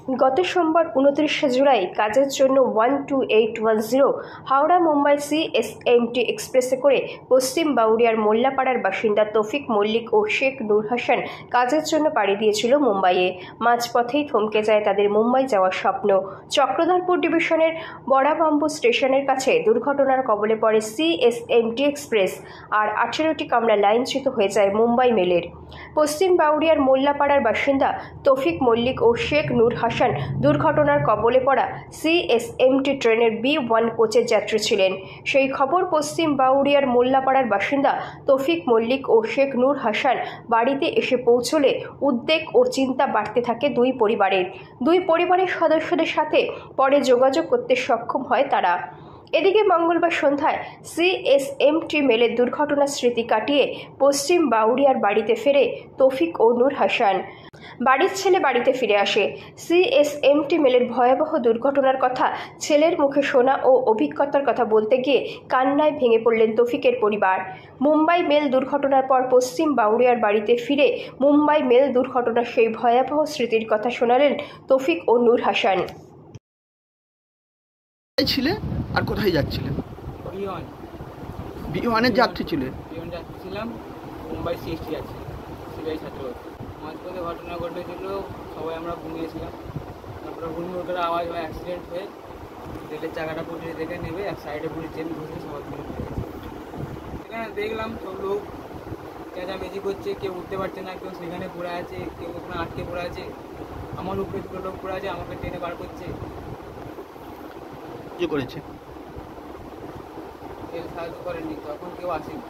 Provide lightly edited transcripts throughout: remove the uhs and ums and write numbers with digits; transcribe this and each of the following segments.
গত সোমবার 29শে জুলাই কাজের জন্য 12810 হাওড়া মুম্বাই সিএসএমটি এক্সপ্রেসে করে পশ্চিম বাউরিয়ার মোল্লাপাড়ার বাসিন্দা তৌফিক মল্লিক ও শেখ নূর হাসান কাজের জন্য পাড়ি দিয়েছিল মুম্বাইয়ে। মাঝপথেই থমকে যায় তাদের মুম্বাই যাওয়ার স্বপ্ন। চক্রধরপুর ডিভিশনের বড়াবাম্বু স্টেশনের কাছে দুর্ঘটনার কবলে পড়ে সিএসএমটি এক্সপ্রেস, আর 18টি কামরা লাইনচ্যুত হয়ে যায় মুম্বাই মেলের। পশ্চিম বাউরিয়ার মোল্লাপাড়ার বাসিন্দা তৌফিক মল্লিক ও শেখ নূর হাসান দুর্ঘটনার কবলে পড়া সিএসএমটি ট্রেনের B1 কোচের যাত্রী ছিলেন। সেই খবর পশ্চিম বাউরিয়ার মোল্লাপাড়ার বাসিন্দা তৌফিক মল্লিক ও শেখ নূর হাসান বাড়িতে এসে পৌঁছলে উদ্বেগ ও চিন্তা বাড়তে থাকে দুই পরিবারের সদস্যদের সাথে পরে যোগাযোগ করতে সক্ষম হয় তারা। এদিকে মঙ্গলবার সন্ধ্যায় সিএসএমটি মেলের দুর্ঘটনার স্মৃতি কাটিয়ে পশ্চিম বাউরিয়ার বাড়িতে ফেরে তৌফিক ও নূর হাসান। বাড়ির ছেলে বাড়িতে ফিরে আসে। সিএসএমটি মেলের ভয়াবহ দুর্ঘটনার কথা ছেলের মুখে শোনা ও অভিজ্ঞতার কথা বলতে গিয়ে কান্নায় ভেঙে পড়লেন তৌফিকের পরিবার। মুম্বাই মেল দুর্ঘটনার পর পশ্চিম বাউরিয়ার বাড়িতে ফিরে মুম্বাই মেল দুর্ঘটনার সেই ভয়াবহ স্মৃতির কথা শোনালেন তৌফিক ও নূর হাসান। আর কোথায় যাচ্ছিলেন? B1-এর যাত্রী ছিলেন। ছিলাম মুম্বাই সিএসটি যাচ্ছিলাম সিবিআই ছাত্রবাস। মাঝপথে ঘটনা ঘটেছিল, সবাই আমরা ঘুমিয়েছিলাম। তারপরে ঘুমিয়ে ওঠার আওয়াজ হয়, অ্যাক্সিডেন্ট হয়ে রেলের চাকাটা পুলিশ দেখে নেবে, এক সাইডে পুলিশ চেন ঘুরছে, সবাই পুলিশ সেখানে দেখলাম সব লোক চেঁচামেচি করছে, কেউ উঠতে পারছে না, কেউ সেখানে পড়ে আছে, কেউ ওখানে আটকে পড়ে আছে। আমার উপরে দুটো লোক পড়ে আছে, আমাকে টেনে বার করছে। কি করেছে? কেউ সাহায্য করেনি, তখন কেউ আসেনি।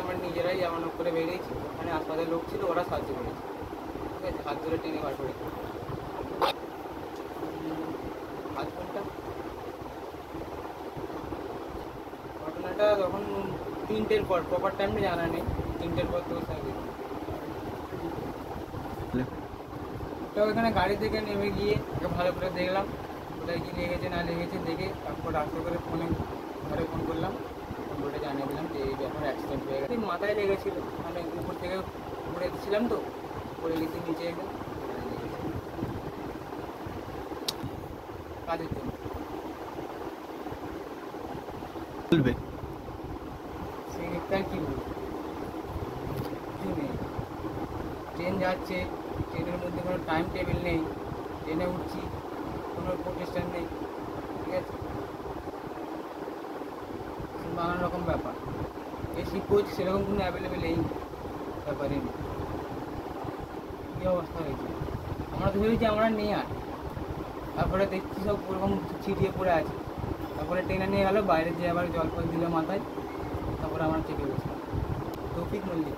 আমরা নিজেরাই এমন করে বেরিয়েছি। ওখানে হাসপাতালের লোক ছিল, ওরা সাহায্য করেছে। ঠিক আছে, হাত ধরে টেনে বার করেছে। আধ ঘন্টা ঘটনাটা তখন 3টের পর, প্রপার টাইমটা জানা নেই। 3টের পর তো ওখানে গাড়ি থেকে নেমে গিয়ে ভালো করে দেখলাম কোথায় কি লেগেছে না লেগেছে দেখে, তারপর রাস্তা করে ঘরে ফোন করলাম, ফোন করে জানিয়ে দিলাম যে এই ব্যাপারে অ্যাক্সিডেন্ট হয়ে গেছে। মাথায় লেগেছিল, মানে উপর থেকে পড়ে গেছিলাম, তো পড়ে গেছি নিচে একদম কাজের জন্য। বলবে সেটা কি বলবো, কিছু নেই। ট্রেন যাচ্ছে, ট্রেনের মধ্যে কোনো টাইম টেবিল নেই, ট্রেনে উঠছি কোনো প্রতিষ্ঠান নেই। ঠিক আছে, নানান রকম ব্যাপার। এসি কোচ সেরকম কোনো অ্যাভেলেবেল এই ব্যাপারে নেই। কী অবস্থা হয়েছে, আমরা তো ভেবেছি আমরা নিয়ে আর, তারপরে দেখছি সব ওরকম ছিটিয়ে পড়ে আছে। তারপরে ট্রেনে নিয়ে গেলো, বাইরে যেয়ে আবার জল ফল দিল মাথায়, তারপরে আমরা চেপে গেছিলাম। তৌফিক মল্লিক,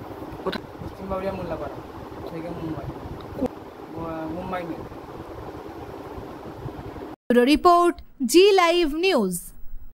পশ্চিম বাউরিয়া মোল্লাপাড়া থেকে মুম্বাই মেল। রিপোর্ট জি লাইভ নিউজ।